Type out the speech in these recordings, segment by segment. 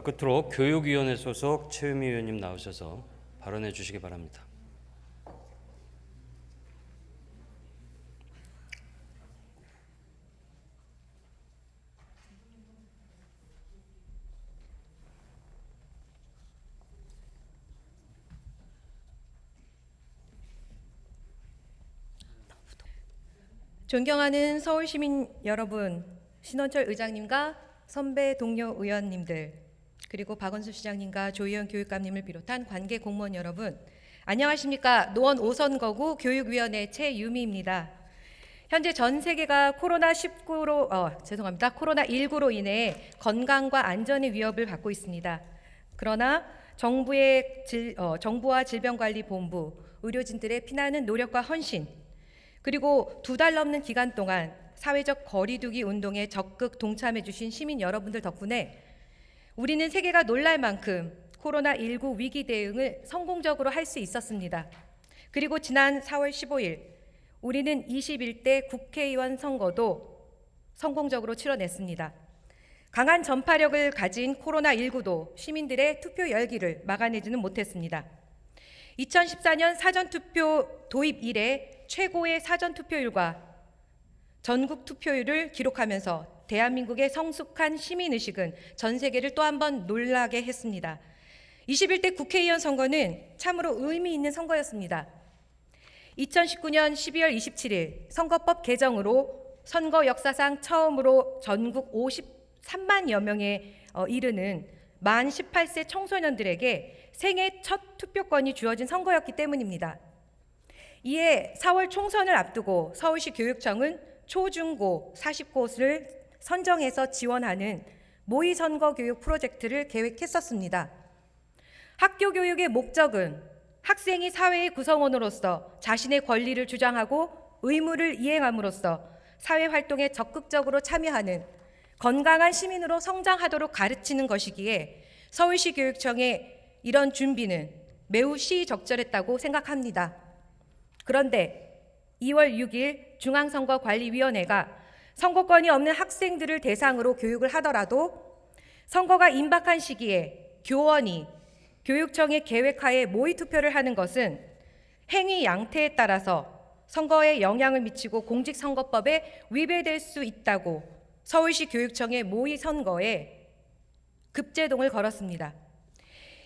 끝으로 교육위원회 소속 최유미 의원님 나오셔서 발언해 주시기 바랍니다. 존경하는 서울시민 여러분, 신원철 의장님과 선배 동료 의원님들, 그리고 박원순 시장님과 조희연 교육감님을 비롯한 관계 공무원 여러분, 안녕하십니까? 노원 5선거구 교육위원회 최유미입니다. 현재 전 세계가 코로나19로 인해 건강과 안전의 위협을 받고 있습니다. 그러나 정부와 질병관리본부, 의료진들의 피나는 노력과 헌신, 그리고 2달 넘는 기간 동안 사회적 거리두기 운동에 적극 동참해 주신 시민 여러분들 덕분에 우리는 세계가 놀랄 만큼 코로나19 위기 대응을 성공적으로 할 수 있었습니다. 그리고 지난 4월 15일 우리는 21대 국회의원 선거도 성공적으로 치러냈습니다. 강한 전파력을 가진 코로나19도 시민들의 투표 열기를 막아내지는 못했습니다. 2014년 사전투표 도입 이래 최고의 사전투표율과 전국 투표율을 기록하면서 대한민국의 성숙한 시민의식은 전 세계를 또 한 번 놀라게 했습니다. 21대 국회의원 선거는 참으로 의미 있는 선거였습니다. 2019년 12월 27일 선거법 개정으로 선거 역사상 처음으로 전국 53만여 명에 이르는 만 18세 청소년들에게 생애 첫 투표권이 주어진 선거였기 때문입니다. 이에 4월 총선을 앞두고 서울시 교육청은 초중고 40곳을 선정해서 지원하는 모의선거 교육 프로젝트를 계획했었습니다. 학교 교육의 목적은 학생이 사회의 구성원으로서 자신의 권리를 주장하고 의무를 이행함으로써 사회활동에 적극적으로 참여하는 건강한 시민으로 성장하도록 가르치는 것이기에 서울시 교육청의 이런 준비는 매우 시적절했다고 생각합니다. 그런데 2월 6일 중앙선거관리위원회가 선거권이 없는 학생들을 대상으로 교육을 하더라도 선거가 임박한 시기에 교원이 교육청의 계획하에 모의투표를 하는 것은 행위 양태에 따라서 선거에 영향을 미치고 공직선거법에 위배될 수 있다고 서울시 교육청의 모의선거에 급제동을 걸었습니다.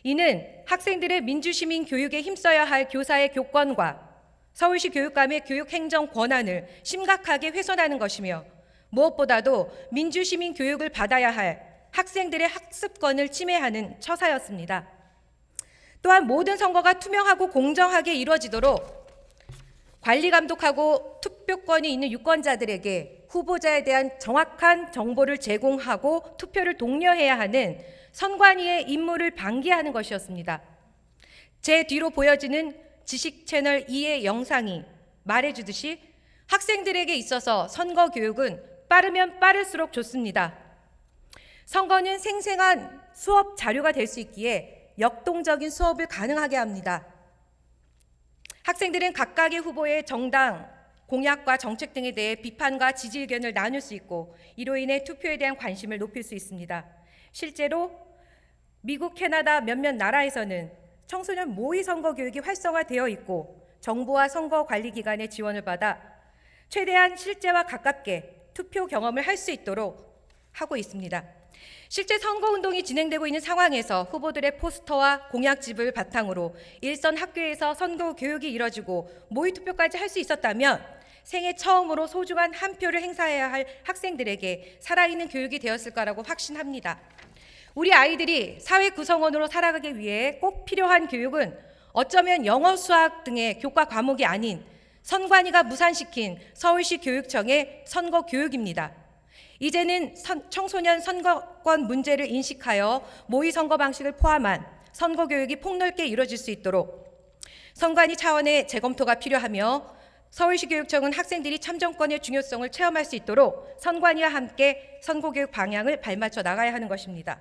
이는 학생들의 민주시민 교육에 힘써야 할 교사의 교권과 서울시 교육감의 교육행정 권한을 심각하게 훼손하는 것이며 무엇보다도 민주시민 교육을 받아야 할 학생들의 학습권을 침해하는 처사였습니다. 또한 모든 선거가 투명하고 공정하게 이루어지도록 관리 감독하고 투표권이 있는 유권자들에게 후보자에 대한 정확한 정보를 제공하고 투표를 독려해야 하는 선관위의 임무를 방기하는 것이었습니다. 제 뒤로 보여지는 지식 채널 2의 영상이 말해주듯이 학생들에게 있어서 선거 교육은 빠르면 빠를수록 좋습니다. 선거는 생생한 수업 자료가 될 수 있기에 역동적인 수업을 가능하게 합니다. 학생들은 각각의 후보의 정당, 공약과 정책 등에 대해 비판과 지지 의견을 나눌 수 있고 이로 인해 투표에 대한 관심을 높일 수 있습니다. 실제로 미국, 캐나다 몇몇 나라에서는 청소년 모의 선거 교육이 활성화되어 있고 정부와 선거관리기관의 지원을 받아 최대한 실제와 가깝게 투표 경험을 할 수 있도록 하고 있습니다. 실제 선거운동이 진행되고 있는 상황에서 후보들의 포스터와 공약집을 바탕으로 일선 학교에서 선거 교육이 이뤄지고 모의투표까지 할 수 있었다면 생애 처음으로 소중한 한 표를 행사해야 할 학생들에게 살아있는 교육이 되었을 거라고 확신합니다. 우리 아이들이 사회 구성원으로 살아가기 위해 꼭 필요한 교육은 어쩌면 영어, 수학 등의 교과 과목이 아닌 선관위가 무산시킨 서울시 교육청의 선거 교육입니다. 이제는 청소년 선거권 문제를 인식하여 모의 선거 방식을 포함한 선거 교육이 폭넓게 이루어질 수 있도록 선관위 차원의 재검토가 필요하며 서울시 교육청은 학생들이 참정권의 중요성을 체험할 수 있도록 선관위와 함께 선거교육 방향을 발맞춰 나가야 하는 것입니다.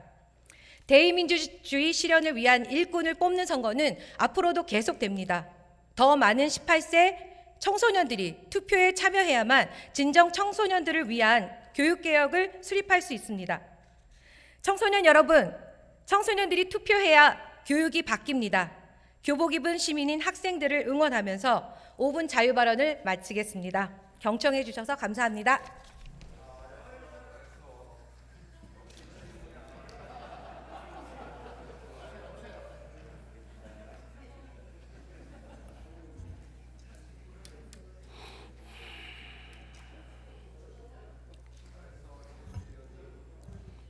대의민주주의 실현을 위한 일꾼을 뽑는 선거는 앞으로도 계속됩니다. 더 많은 18세 청소년들이 투표에 참여해야만 진정 청소년들을 위한 교육개혁을 수립할 수 있습니다. 청소년 여러분, 청소년들이 투표해야 교육이 바뀝니다. 교복 입은 시민인 학생들을 응원하면서 5분 자유 발언을 마치겠습니다. 경청해 주셔서 감사합니다.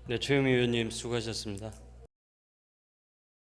네, 최유미 의원님 수고하셨습니다.